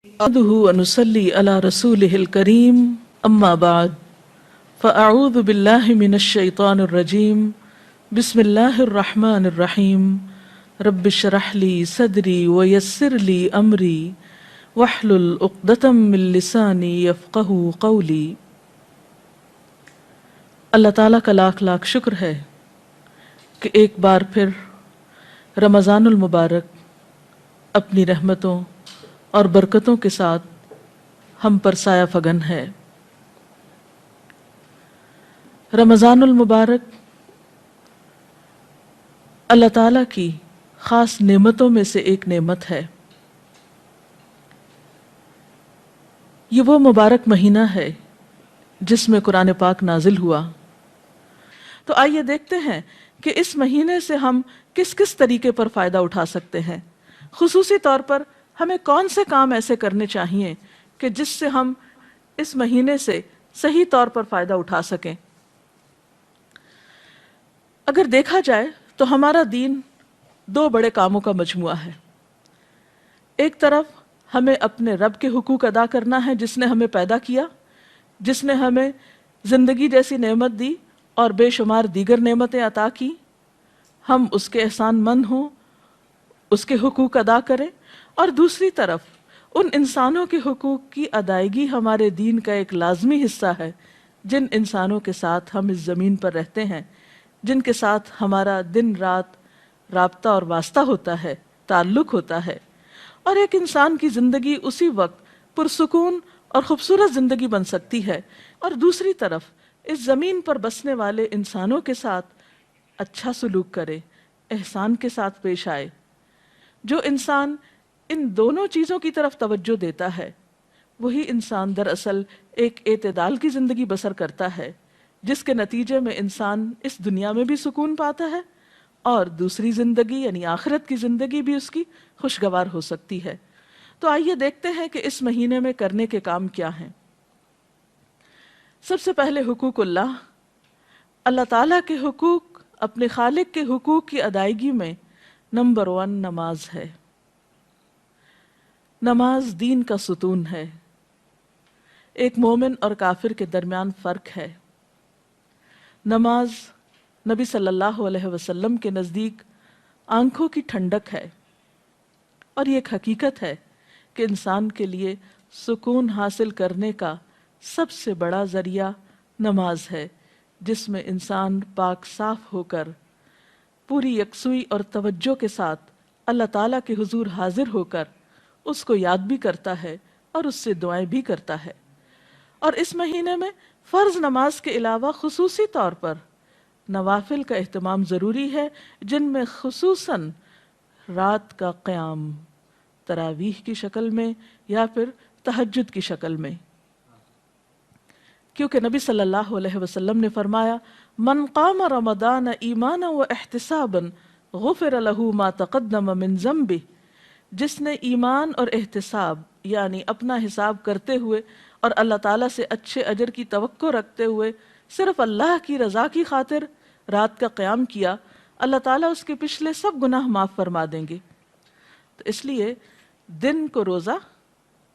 نحمده ونصلي على رسوله الكريم أما بعد فأعوذ بالله من الشيطان الرجيم بسم الله الرحمن الرحيم رب اشرح لي صدري ويسر لي أمري واحلل عقدة من لساني يفقهوا قولي۔ اللہ تعالیٰ کا لاکھ لاکھ شکر ہے کہ ایک بار پھر رمضان المبارک اپنی رحمتوں اور برکتوں کے ساتھ ہم پر سایہ فگن ہے۔ رمضان المبارک اللہ تعالیٰ کی خاص نعمتوں میں سے ایک نعمت ہے۔ یہ وہ مبارک مہینہ ہے جس میں قرآن پاک نازل ہوا۔ تو آئیے دیکھتے ہیں کہ اس مہینے سے ہم کس کس طریقے پر فائدہ اٹھا سکتے ہیں، خصوصی طور پر ہمیں کون سے کام ایسے کرنے چاہیے کہ جس سے ہم اس مہینے سے صحیح طور پر فائدہ اٹھا سکیں۔ اگر دیکھا جائے تو ہمارا دین دو بڑے کاموں کا مجموعہ ہے۔ ایک طرف ہمیں اپنے رب کے حقوق ادا کرنا ہے جس نے ہمیں پیدا کیا، جس نے ہمیں زندگی جیسی نعمت دی اور بے شمار دیگر نعمتیں عطا کی، ہم اس کے احسان مند ہوں، اس کے حقوق ادا کریں۔ اور دوسری طرف ان انسانوں کے حقوق کی ادائیگی ہمارے دین کا ایک لازمی حصہ ہے، جن انسانوں کے ساتھ ہم اس زمین پر رہتے ہیں، جن کے ساتھ ہمارا دن رات رابطہ اور واسطہ ہوتا ہے، تعلق ہوتا ہے۔ اور ایک انسان کی زندگی اسی وقت پرسکون اور خوبصورت زندگی بن سکتی ہے، اور دوسری طرف اس زمین پر بسنے والے انسانوں کے ساتھ اچھا سلوک کرے، احسان کے ساتھ پیش آئے۔ جو انسان ان دونوں چیزوں کی طرف توجہ دیتا ہے وہی انسان دراصل ایک اعتدال کی زندگی بسر کرتا ہے، جس کے نتیجے میں انسان اس دنیا میں بھی سکون پاتا ہے اور دوسری زندگی یعنی آخرت کی زندگی بھی اس کی خوشگوار ہو سکتی ہے۔ تو آئیے دیکھتے ہیں کہ اس مہینے میں کرنے کے کام کیا ہیں۔ سب سے پہلے حقوق اللہ تعالیٰ کے حقوق، اپنے خالق کے حقوق کی ادائیگی میں نمبر 1 نماز ہے۔ نماز دین کا ستون ہے، ایک مومن اور کافر کے درمیان فرق ہے۔ نماز نبی صلی اللہ علیہ وسلم کے نزدیک آنکھوں کی ٹھنڈک ہے، اور یہ ایک حقیقت ہے کہ انسان کے لیے سکون حاصل کرنے کا سب سے بڑا ذریعہ نماز ہے، جس میں انسان پاک صاف ہو کر پوری یکسوئی اور توجہ کے ساتھ اللہ تعالیٰ کے حضور حاضر ہو کر اس کو یاد بھی کرتا ہے اور اس سے دعائیں بھی کرتا ہے۔ اور اس مہینے میں فرض نماز کے علاوہ خصوصی طور پر نوافل کا اہتمام ضروری ہے، جن میں خصوصاً رات کا قیام تراویح کی شکل میں یا پھر تہجد کی شکل میں، کیونکہ نبی صلی اللہ علیہ وسلم نے فرمایا من قام رمضان ایمانا و احتسابا غفر له ما تقدم من ذنبه، جس نے ایمان اور احتساب یعنی اپنا حساب کرتے ہوئے اور اللہ تعالیٰ سے اچھے اجر کی توقع رکھتے ہوئے صرف اللہ کی رضا کی خاطر رات کا قیام کیا، اللہ تعالیٰ اس کے پچھلے سب گناہ معاف فرما دیں گے۔ تو اس لیے دن کو روزہ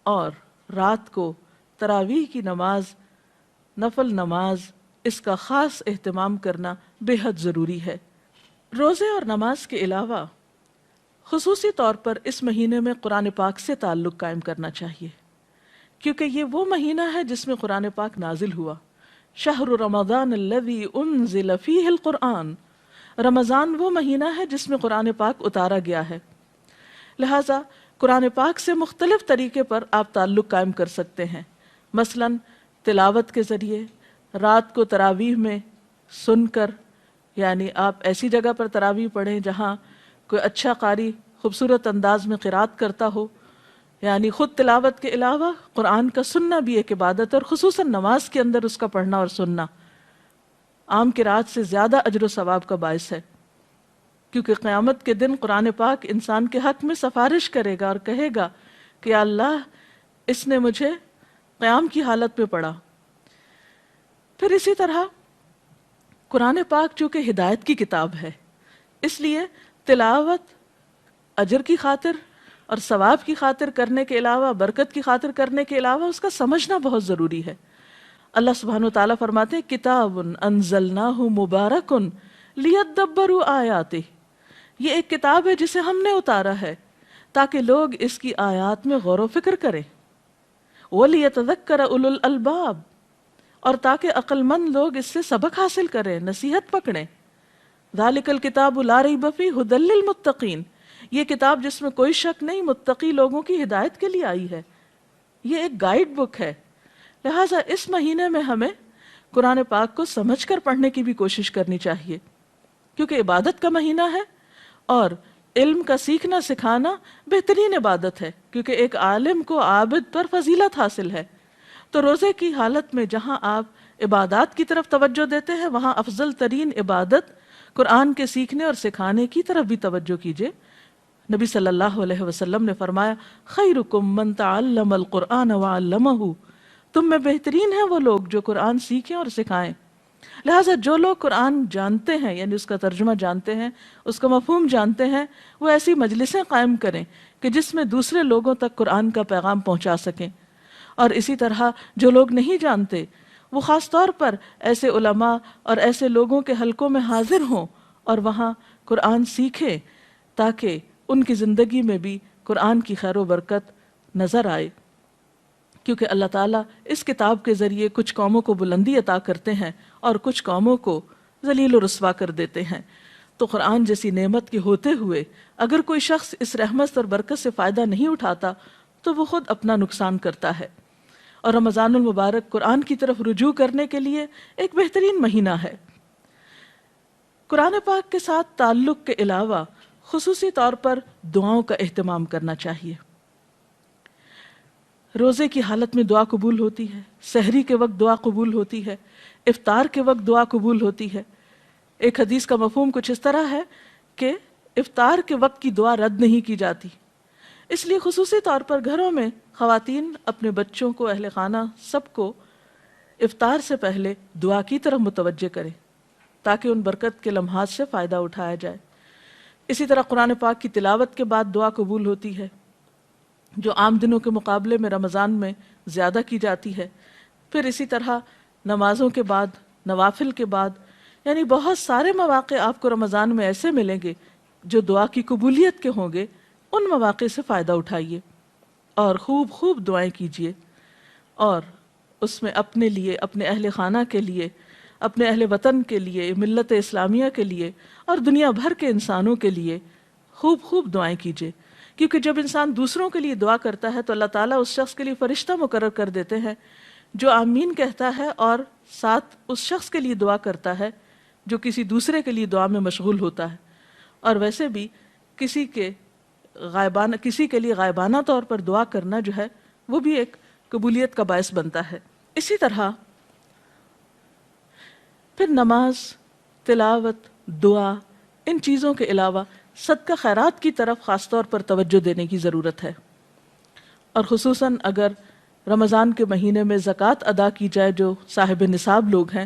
اور رات کو تراویح کی نماز، نفل نماز، اس کا خاص اہتمام کرنا بے حد ضروری ہے۔ روزے اور نماز کے علاوہ خصوصی طور پر اس مہینے میں قرآن پاک سے تعلق قائم کرنا چاہیے، کیونکہ یہ وہ مہینہ ہے جس میں قرآن پاک نازل ہوا۔ شہر رمضان الذی انزل فیہ القرآن، رمضان وہ مہینہ ہے جس میں قرآن پاک اتارا گیا ہے، لہٰذا قرآن پاک سے مختلف طریقے پر آپ تعلق قائم کر سکتے ہیں، مثلاً تلاوت کے ذریعے، رات کو تراویح میں سن کر، یعنی آپ ایسی جگہ پر تراویح پڑھیں جہاں کوئی اچھا قاری خوبصورت انداز میں قرات کرتا ہو، یعنی خود تلاوت کے علاوہ قرآن کا سننا بھی ایک عبادت ہے، اور خصوصاً نماز کے اندر اس کا پڑھنا اور سننا عام قرات سے زیادہ اجر و ثواب کا باعث ہے، کیونکہ قیامت کے دن قرآن پاک انسان کے حق میں سفارش کرے گا اور کہے گا کہ یا اللہ اس نے مجھے قیام کی حالت میں پڑھا۔ پھر اسی طرح قرآن پاک چونکہ ہدایت کی کتاب ہے، اس لیے تلاوت اجر کی خاطر اور ثواب کی خاطر کرنے کے علاوہ، برکت کی خاطر کرنے کے علاوہ اس کا سمجھنا بہت ضروری ہے۔ اللہ سبحانہ وتعالیٰ فرماتے ہیں کتاب انزلناہ مبارک لیدبروا آیاتہ، یہ ایک کتاب ہے جسے ہم نے اتارا ہے تاکہ لوگ اس کی آیات میں غور و فکر کریں، وَلِيَتَذَكَّرَ أُولُو الْأَلْبَابِ، اور تاکہ عقل مند لوگ اس سے سبق حاصل کریں، نصیحت پکڑیں۔ ذَلِكَ الْكِتَابُ لَا رَيْبَ فِيهِ هُدًى لِّلْمُتَّقِينَ، یہ کتاب جس میں کوئی شک نہیں، متقی لوگوں کی ہدایت کے لیے آئی ہے، یہ ایک گائیڈ بک ہے۔ لہٰذا اس مہینے میں ہمیں قرآن پاک کو سمجھ کر پڑھنے کی بھی کوشش کرنی چاہیے، کیونکہ عبادت کا مہینہ ہے اور علم کا سیکھنا سکھانا بہترین عبادت ہے، کیونکہ ایک عالم کو عابد پر فضیلت حاصل ہے۔ تو روزے کی حالت میں جہاں آپ عبادات کی طرف توجہ دیتے ہیں، وہاں افضل ترین عبادت قرآن کے سیکھنے اور سکھانے کی طرف بھی توجہ کیجیے۔ نبی صلی اللہ علیہ وسلم نے فرمایا خیرکم من تعلم القرآن وعلمہ، تم میں بہترین ہیں وہ لوگ جو قرآن سیکھیں اور سکھائیں۔ لہٰذا جو لوگ قرآن جانتے ہیں، یعنی اس کا ترجمہ جانتے ہیں، اس کا مفہوم جانتے ہیں، وہ ایسی مجلسیں قائم کریں کہ جس میں دوسرے لوگوں تک قرآن کا پیغام پہنچا سکیں۔ اور اسی طرح جو لوگ نہیں جانتے وہ خاص طور پر ایسے علماء اور ایسے لوگوں کے حلقوں میں حاضر ہوں اور وہاں قرآن سیکھیں تاکہ ان کی زندگی میں بھی قرآن کی خیر و برکت نظر آئے، کیونکہ اللہ تعالیٰ اس کتاب کے ذریعے کچھ قوموں کو بلندی عطا کرتے ہیں اور کچھ قوموں کو ذلیل و رسوا کر دیتے ہیں۔ تو قرآن جیسی نعمت کے ہوتے ہوئے اگر کوئی شخص اس رحمت اور برکت سے فائدہ نہیں اٹھاتا تو وہ خود اپنا نقصان کرتا ہے۔ اور رمضان المبارک قرآن کی طرف رجوع کرنے کے لیے ایک بہترین مہینہ ہے۔ قرآن پاک کے ساتھ تعلق کے علاوہ خصوصی طور پر دعاؤں کا اہتمام کرنا چاہیے۔ روزے کی حالت میں دعا قبول ہوتی ہے، سحری کے وقت دعا قبول ہوتی ہے، افطار کے وقت دعا قبول ہوتی ہے۔ ایک حدیث کا مفہوم کچھ اس طرح ہے کہ افطار کے وقت کی دعا رد نہیں کی جاتی، اس لیے خصوصی طور پر گھروں میں خواتین اپنے بچوں کو، اہل خانہ سب کو افطار سے پہلے دعا کی طرف متوجہ کریں تاکہ ان برکت کے لمحات سے فائدہ اٹھایا جائے۔ اسی طرح قرآن پاک کی تلاوت کے بعد دعا قبول ہوتی ہے، جو عام دنوں کے مقابلے میں رمضان میں زیادہ کی جاتی ہے۔ پھر اسی طرح نمازوں کے بعد، نوافل کے بعد، یعنی بہت سارے مواقع آپ کو رمضان میں ایسے ملیں گے جو دعا کی قبولیت کے ہوں گے۔ ان مواقع سے فائدہ اٹھائیے اور خوب خوب دعائیں کیجیے، اور اس میں اپنے لیے، اپنے اہل خانہ کے لیے، اپنے اہل وطن کے لیے، ملت اسلامیہ کے لیے اور دنیا بھر کے انسانوں کے لیے خوب خوب دعائیں کیجیے، کیونکہ جب انسان دوسروں کے لیے دعا کرتا ہے تو اللہ تعالیٰ اس شخص کے لیے فرشتہ مقرر کر دیتے ہیں جو آمین کہتا ہے اور ساتھ اس شخص کے لیے دعا کرتا ہے جو کسی دوسرے کے لیے دعا میں مشغول ہوتا ہے۔ اور ویسے بھی کسی کے لیے غائبانہ طور پر دعا کرنا جو ہے وہ بھی ایک قبولیت کا باعث بنتا ہے۔ اسی طرح پھر نماز، تلاوت، دعا، ان چیزوں کے علاوہ صدقہ خیرات کی طرف خاص طور پر توجہ دینے کی ضرورت ہے، اور خصوصاً اگر رمضان کے مہینے میں زکوٰۃ ادا کی جائے جو صاحب نصاب لوگ ہیں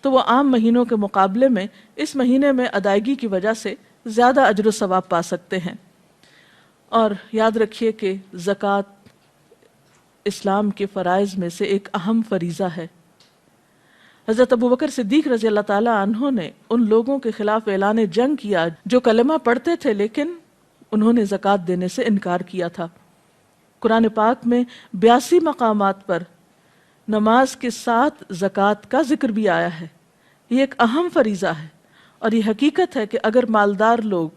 تو وہ عام مہینوں کے مقابلے میں اس مہینے میں ادائیگی کی وجہ سے زیادہ اجر و ثواب پا سکتے ہیں۔ اور یاد رکھیے کہ زکوٰۃ اسلام کے فرائض میں سے ایک اہم فریضہ ہے۔ حضرت ابوبکر صدیق رضی اللہ تعالیٰ عنہ نے ان لوگوں کے خلاف اعلان جنگ کیا جو کلمہ پڑھتے تھے لیکن انہوں نے زکوٰۃ دینے سے انکار کیا تھا۔ قرآن پاک میں 82 مقامات پر نماز کے ساتھ زکوٰۃ کا ذکر بھی آیا ہے۔ یہ ایک اہم فریضہ ہے، اور یہ حقیقت ہے کہ اگر مالدار لوگ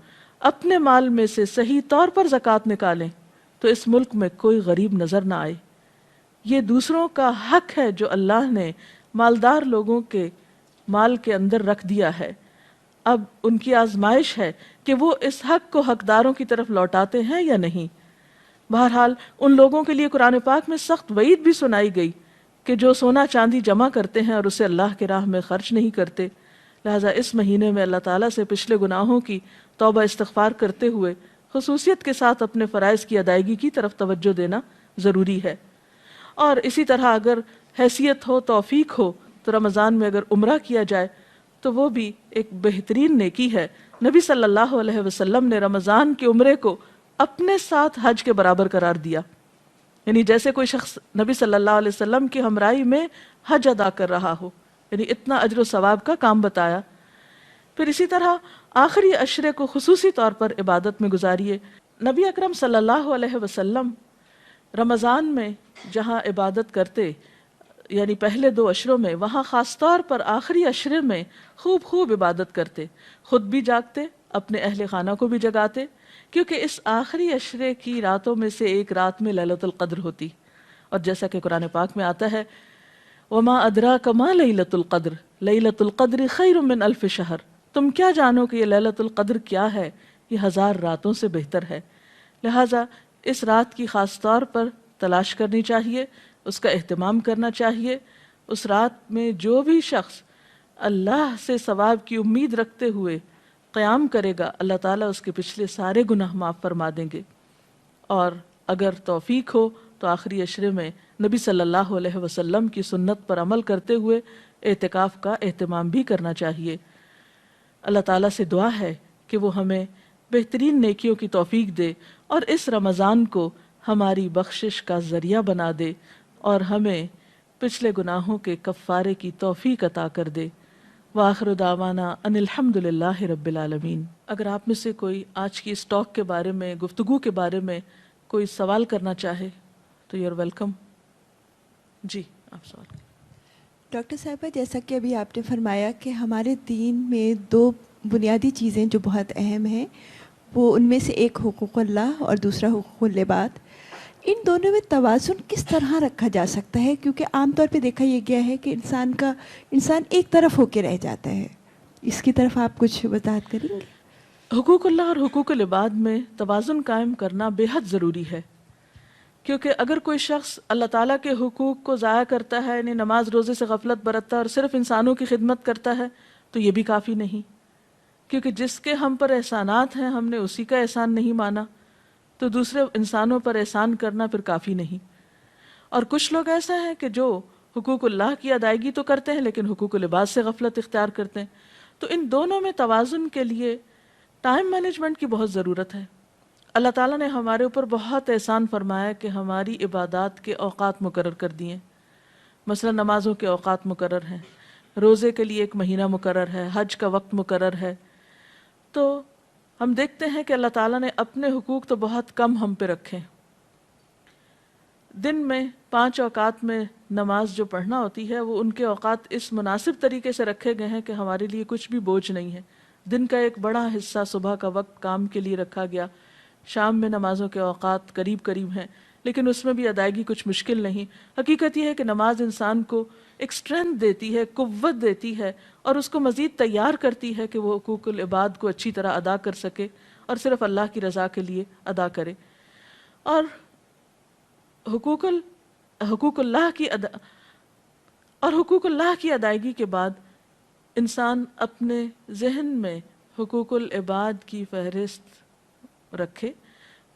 اپنے مال میں سے صحیح طور پر زکوٰۃ نکالیں تو اس ملک میں کوئی غریب نظر نہ آئے۔ یہ دوسروں کا حق ہے جو اللہ نے مالدار لوگوں کے مال کے اندر رکھ دیا ہے۔ اب ان کی آزمائش ہے کہ وہ اس حق کو حقداروں کی طرف لوٹاتے ہیں یا نہیں۔ بہرحال ان لوگوں کے لیے قرآن پاک میں سخت وعید بھی سنائی گئی کہ جو سونا چاندی جمع کرتے ہیں اور اسے اللہ کی راہ میں خرچ نہیں کرتے۔ لہٰذا اس مہینے میں اللہ تعالیٰ سے پچھلے گناہوں کی توبہ استغفار کرتے ہوئے خصوصیت کے ساتھ اپنے فرائض کی ادائیگی کی طرف توجہ دینا ضروری ہے۔ اور اسی طرح اگر حیثیت ہو، توفیق ہو تو رمضان میں اگر عمرہ کیا جائے تو وہ بھی ایک بہترین نیکی ہے۔ نبی صلی اللہ علیہ وسلم نے رمضان کے عمرے کو اپنے ساتھ حج کے برابر قرار دیا. یعنی جیسے کوئی شخص نبی صلی اللہ علیہ وسلم کی ہمراہی میں حج ادا کر رہا ہو، یعنی اتنا اجر و ثواب کا کام بتایا. پھر اسی طرح آخری عشرے کو خصوصی طور پر عبادت میں گزاریے. نبی اکرم صلی اللہ علیہ وسلم رمضان میں جہاں عبادت کرتے، یعنی پہلے 2 عشروں میں، وہاں خاص طور پر آخری عشرے میں خوب عبادت کرتے، خود بھی جاگتے، اپنے اہل خانہ کو بھی جگاتے، کیونکہ اس آخری عشرے کی راتوں میں سے ایک رات میں لیلۃ القدر ہوتی. اور جیسا کہ قرآن پاک میں آتا ہے وَمَا أَدْرَاكَ مَا لَيْلَةُ الْقَدْرِ لَيْلَةُ الْقَدْرِ خَيْرٌ مِّنْ أَلْفِ شَهْرٍ. تم کیا جانو کہ یہ لیلۃ القدر کیا ہے؟ یہ 1000 راتوں سے بہتر ہے. لہٰذا اس رات کی خاص طور پر تلاش کرنی چاہیے، اس کا اہتمام کرنا چاہیے. اس رات میں جو بھی شخص اللہ سے ثواب کی امید رکھتے ہوئے قیام کرے گا، اللہ تعالیٰ اس کے پچھلے سارے گناہ معاف فرما دیں گے. اور اگر توفیق ہو تو آخری عشرے میں نبی صلی اللہ علیہ وسلم کی سنت پر عمل کرتے ہوئے اعتکاف کا اہتمام بھی کرنا چاہیے. اللہ تعالیٰ سے دعا ہے کہ وہ ہمیں بہترین نیکیوں کی توفیق دے اور اس رمضان کو ہماری بخشش کا ذریعہ بنا دے اور ہمیں پچھلے گناہوں کے کفارے کی توفیق عطا کر دے. وآخر دعوانا ان الحمد للہ رب العالمین. اگر آپ میں سے کوئی آج کی اس ٹاک کے بارے میں، گفتگو کے بارے میں کوئی سوال کرنا چاہے تو یو آر ویلکم. جی آپ سوال کریں. ڈاکٹر صاحبہ، جیسا کہ ابھی آپ نے فرمایا کہ ہمارے دین میں 2 بنیادی چیزیں جو بہت اہم ہیں، وہ ان میں سے ایک حقوق اللہ اور دوسرا حقوق العباد. ان دونوں میں توازن کس طرح رکھا جا سکتا ہے؟ کیونکہ عام طور پہ دیکھا یہ گیا ہے کہ انسان ایک طرف ہو کے رہ جاتا ہے. اس کی طرف آپ کچھ وضاحت کریں گے؟ حقوق اللہ اور حقوق العباد میں توازن قائم کرنا بے حد ضروری ہے، کیونکہ اگر کوئی شخص اللہ تعالیٰ کے حقوق کو ضائع کرتا ہے، یعنی نماز روزے سے غفلت برتتا ہے اور صرف انسانوں کی خدمت کرتا ہے، تو یہ بھی کافی نہیں. کیونکہ جس کے ہم پر احسانات ہیں ہم نے اسی کا احسان نہیں مانا، تو دوسرے انسانوں پر احسان کرنا پھر کافی نہیں. اور کچھ لوگ ایسا ہیں کہ جو حقوق اللہ کی ادائیگی تو کرتے ہیں لیکن حقوق العباد سے غفلت اختیار کرتے ہیں. تو ان دونوں میں توازن کے لیے ٹائم مینجمنٹ کی بہت ضرورت ہے. اللہ تعالیٰ نے ہمارے اوپر بہت احسان فرمایا کہ ہماری عبادات کے اوقات مقرر کر دیے. مثلا نمازوں کے اوقات مقرر ہیں، روزے کے لیے ایک مہینہ مقرر ہے، حج کا وقت مقرر ہے. تو ہم دیکھتے ہیں کہ اللہ تعالیٰ نے اپنے حقوق تو بہت کم ہم پہ رکھے. دن میں 5 اوقات میں نماز جو پڑھنا ہوتی ہے وہ ان کے اوقات اس مناسب طریقے سے رکھے گئے ہیں کہ ہمارے لیے کچھ بھی بوجھ نہیں ہے. دن کا ایک بڑا حصہ صبح کا وقت کام کے لیے رکھا گیا، شام میں نمازوں کے اوقات قریب قریب ہیں لیکن اس میں بھی ادائیگی کچھ مشکل نہیں. حقیقت یہ ہے کہ نماز انسان کو ایک اسٹرینتھ دیتی ہے، قوت دیتی ہے اور اس کو مزید تیار کرتی ہے کہ وہ حقوق العباد کو اچھی طرح ادا کر سکے اور صرف اللہ کی رضا کے لیے ادا کرے. اور حقوق اللہ کی ادائیگی کے بعد انسان اپنے ذہن میں حقوق العباد کی فہرست رکھے،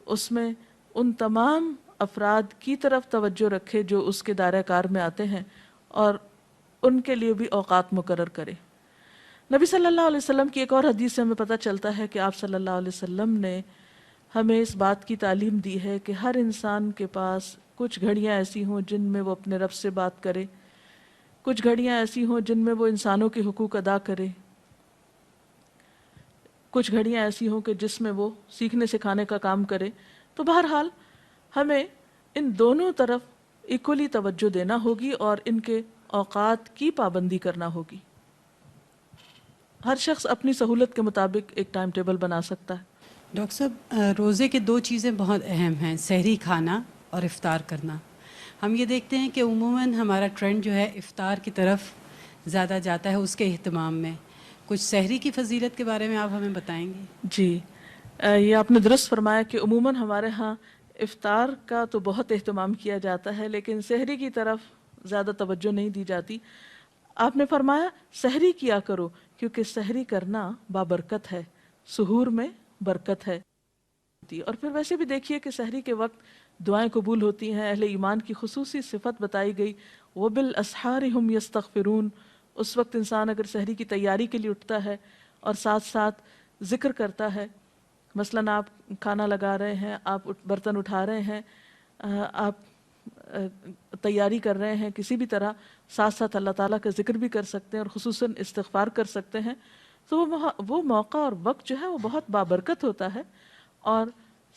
اس میں ان تمام افراد کی طرف توجہ رکھے جو اس کے دائرہ کار میں آتے ہیں اور ان کے لیے بھی اوقات مقرر کرے. نبی صلی اللہ علیہ وسلم کی ایک اور حدیث سے ہمیں پتہ چلتا ہے کہ آپ صلی اللہ علیہ وسلم نے ہمیں اس بات کی تعلیم دی ہے کہ ہر انسان کے پاس کچھ گھڑیاں ایسی ہوں جن میں وہ اپنے رب سے بات کرے، کچھ گھڑیاں ایسی ہوں جن میں وہ انسانوں کے حقوق ادا کرے، کچھ گھڑیاں ایسی ہوں کہ جس میں وہ سیکھنے سکھانے کا کام کرے. تو بہرحال ہمیں ان دونوں طرف ایکولی توجہ دینا ہوگی اور ان کے اوقات کی پابندی کرنا ہوگی. ہر شخص اپنی سہولت کے مطابق ایک ٹائم ٹیبل بنا سکتا ہے. ڈاکٹر صاحب، روزے کے 2 چیزیں بہت اہم ہیں، سحری کھانا اور افطار کرنا. ہم یہ دیکھتے ہیں کہ عموماً ہمارا ٹرینڈ جو ہے افطار کی طرف زیادہ جاتا ہے، اس کے اہتمام میں. کچھ سحری کی فضیلت کے بارے میں آپ ہمیں بتائیں گے؟ جی، یہ آپ نے درست فرمایا کہ عموماً ہمارے ہاں افطار کا تو بہت اہتمام کیا جاتا ہے لیکن سحری کی طرف زیادہ توجہ نہیں دی جاتی. آپ نے فرمایا سحری کیا کرو کیونکہ سحری کرنا بابرکت ہے، سحور میں برکت ہے. اور پھر ویسے بھی دیکھیے کہ سحری کے وقت دعائیں قبول ہوتی ہیں. اہل ایمان کی خصوصی صفت بتائی گئی، وَبِالْأَسْحَارِ هُمْ يَسْتَغْفِرُونَ. اس وقت انسان اگر سحری کی تیاری کے لیے اٹھتا ہے اور ساتھ ساتھ ذکر کرتا ہے مثلاً آپ کھانا لگا رہے ہیں، آپ برتن اٹھا رہے ہیں، آپ تیاری کر رہے ہیں کسی بھی طرح، ساتھ ساتھ اللہ تعالیٰ کا ذکر بھی کر سکتے ہیں اور خصوصاً استغفار کر سکتے ہیں، تو وہ موقع اور وقت جو ہے وہ بہت بابرکت ہوتا ہے. اور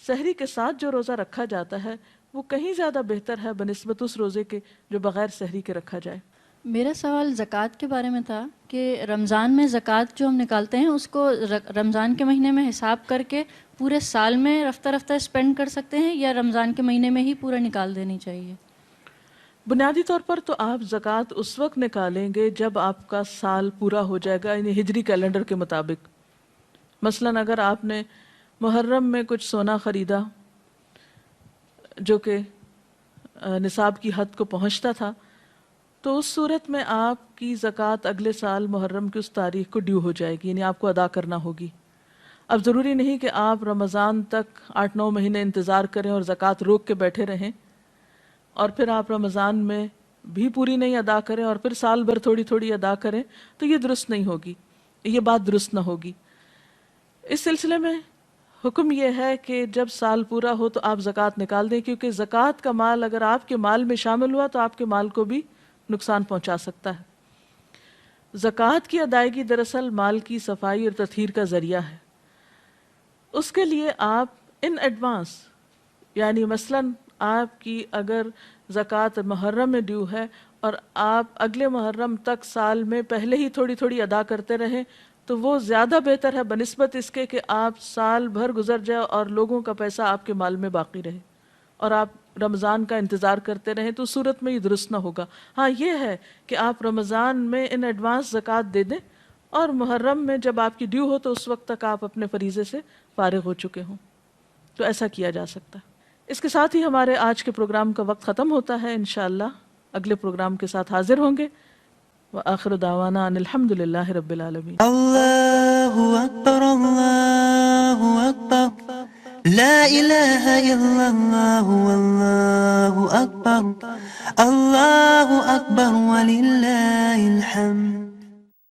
سحری کے ساتھ جو روزہ رکھا جاتا ہے وہ کہیں زیادہ بہتر ہے بنسبت اس روزے کے جو بغیر سحری کے رکھا جائے. میرا سوال زکوٰۃ کے بارے میں تھا کہ رمضان میں زکوٰۃ جو ہم نکالتے ہیں اس کو رمضان کے مہینے میں حساب کر کے پورے سال میں رفتہ رفتہ اسپینڈ کر سکتے ہیں یا رمضان کے مہینے میں ہی پورا نکال دینی چاہیے؟ بنیادی طور پر تو آپ زکوٰۃ اس وقت نکالیں گے جب آپ کا سال پورا ہو جائے گا، یعنی ہجری کیلنڈر کے مطابق. مثلاً اگر آپ نے محرم میں کچھ سونا خریدا جو کہ نصاب کی حد کو پہنچتا تھا، تو اس صورت میں آپ کی زکوٰۃ اگلے سال محرم کی اس تاریخ کو ڈیو ہو جائے گی، یعنی آپ کو ادا کرنا ہوگی. اب ضروری نہیں کہ آپ رمضان تک 8-9 مہینے انتظار کریں اور زکوٰۃ روک کے بیٹھے رہیں اور پھر آپ رمضان میں بھی پوری نہیں ادا کریں اور پھر سال بھر تھوڑی تھوڑی ادا کریں، تو یہ درست نہیں ہوگی، یہ بات درست نہ ہوگی. اس سلسلے میں حکم یہ ہے کہ جب سال پورا ہو تو آپ زکوٰۃ نکال دیں، کیونکہ زکوٰۃ کا مال اگر آپ کے مال میں شامل ہوا تو آپ کے مال کو بھی نقصان پہنچا سکتا ہے. زکوٰۃ کی ادائیگی دراصل مال کی صفائی اور تطہیر کا ذریعہ ہے. اس کے لیے آپ ان ایڈوانس، یعنی مثلاً آپ کی اگر زکوٰۃ محرم میں ڈیو ہے اور آپ اگلے محرم تک سال میں پہلے ہی تھوڑی تھوڑی ادا کرتے رہیں، تو وہ زیادہ بہتر ہے بنسبت اس کے کہ آپ سال بھر گزر جائے اور لوگوں کا پیسہ آپ کے مال میں باقی رہے اور آپ رمضان کا انتظار کرتے رہیں، تو صورت میں یہ درست نہ ہوگا. ہاں یہ ہے کہ آپ رمضان میں ان ایڈوانس زکوٰۃ دے دیں اور محرم میں جب آپ کی ڈیو ہو تو اس وقت تک آپ اپنے فریضے سے فارغ ہو چکے ہوں، تو ایسا کیا جا سکتا ہے. اس کے ساتھ ہی ہمارے آج کے پروگرام کا وقت ختم ہوتا ہے. انشاءاللہ اگلے پروگرام کے ساتھ حاضر ہوں گے. وآخر دعوانا ان الحمد للہ رب العالمین. اللہ اکبر اللہ اکبر لا الہ الا اللہ واللہ اکبر اللہ اکبر وللہ الحمد.